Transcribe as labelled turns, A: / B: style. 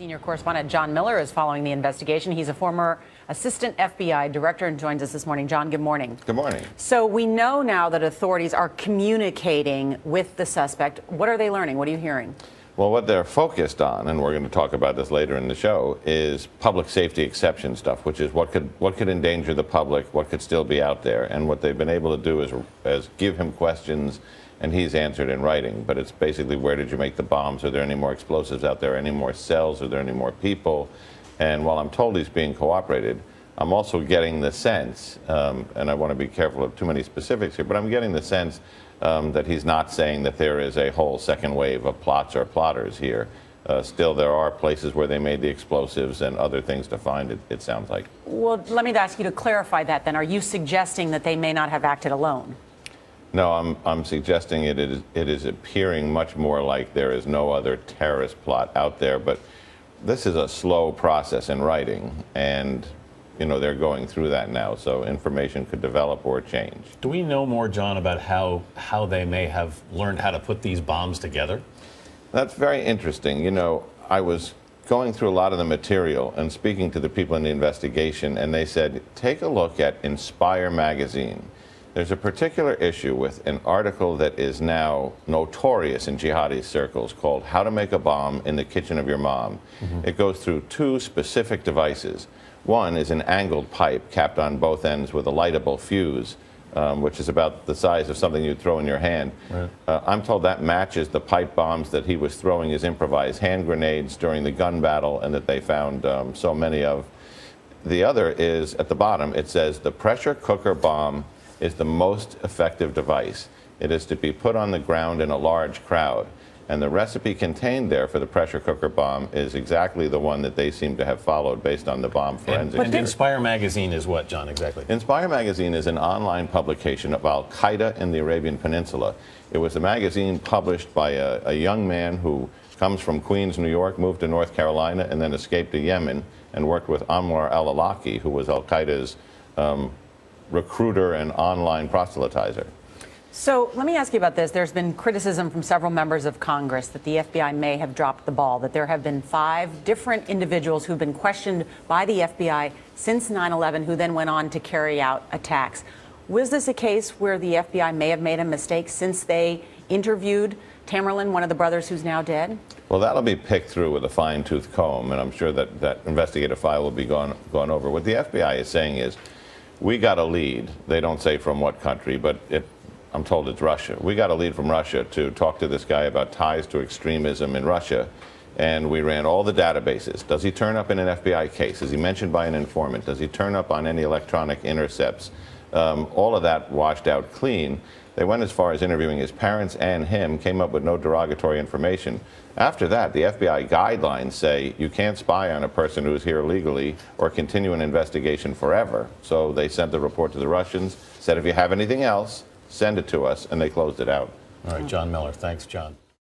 A: Senior correspondent John Miller is following the investigation. He's a former assistant FBI director and joins us this morning. John, good morning.
B: Good morning.
A: So we know now that authorities are communicating with the suspect. What are they learning? What are you hearing?
B: Well, what they're focused on, and we're going to talk about this later in the show, is public safety exception stuff, which is what could endanger the public, what could still be out there. And what they've been able to do is give him questions, and he's answered in writing. But it's basically, where did you make the bombs? Are there any more explosives out there? Any more cells? Are there any more people? And while I'm told he's being cooperated, I'm also getting the sense, and I want to be careful of too many specifics here, but I'm getting the sense that he's not saying that there is a whole second wave of plots or plotters here. Still, there are places where they made the explosives and other things to find, it sounds like.
A: Well, let me ask you to clarify that then. Are you suggesting that they may not have acted alone?
B: No, I'm suggesting it is appearing much more like there is no other terrorist plot out there, but this is a slow process in writing, and you know, they're going through that now, so information could develop or change.
C: Do we know more, John, about how they may have learned how to put these bombs together?
B: That's very interesting. You know, I was going through a lot of the material and speaking to the people in the investigation, and they said, take a look at Inspire magazine. There's a particular issue with an article that is now notorious in jihadi circles called How to Make a Bomb in the Kitchen of Your Mom. It goes through two specific devices. One is an angled pipe capped on both ends with a lightable fuse, which is about the size of something you'd throw in your hand. Right. I'm told that matches the pipe bombs that he was throwing as improvised hand grenades during the gun battle and that they found so many of. The other is, at the bottom, it says the pressure cooker bomb is the most effective device. It is to be put on the ground in a large crowd. And the recipe contained there for the pressure cooker bomb is exactly the one that they seem to have followed based on the bomb forensics.
C: And Inspire magazine is what, John, exactly?
B: Inspire magazine is an online publication of Al Qaeda in the Arabian Peninsula. It was a magazine published by a young man who comes from Queens, New York, moved to North Carolina, and then escaped to Yemen and worked with Anwar al-Awlaki, who was Al Qaeda's recruiter and online proselytizer.
A: So let me ask you about this. There's been criticism from several members of Congress that the FBI may have dropped the ball, that there have been 5 different individuals who've been questioned by the FBI since 9/11 who then went on to carry out attacks. Was this a case where the FBI may have made a mistake since they interviewed Tamerlan, one of the brothers who's now dead?
B: Well, that'll be picked through with a fine-tooth comb, and I'm sure that that investigative file will be gone over. What the FBI is saying is, we got a lead. They don't say from what country, but I'm told it's Russia. We got a lead from Russia to talk to this guy about ties to extremism in Russia, and we ran all the databases. Does he turn up in an FBI case? Is he mentioned by an informant? Does he turn up on any electronic intercepts? All of that washed out clean. They went as far as interviewing his parents and him, came up with no derogatory information. After that, the FBI guidelines say you can't spy on a person who's here legally or continue an investigation forever. So they sent the report to the Russians, said if you have anything else, send it to us, and they closed it out.
C: All right, John Miller. Thanks, John.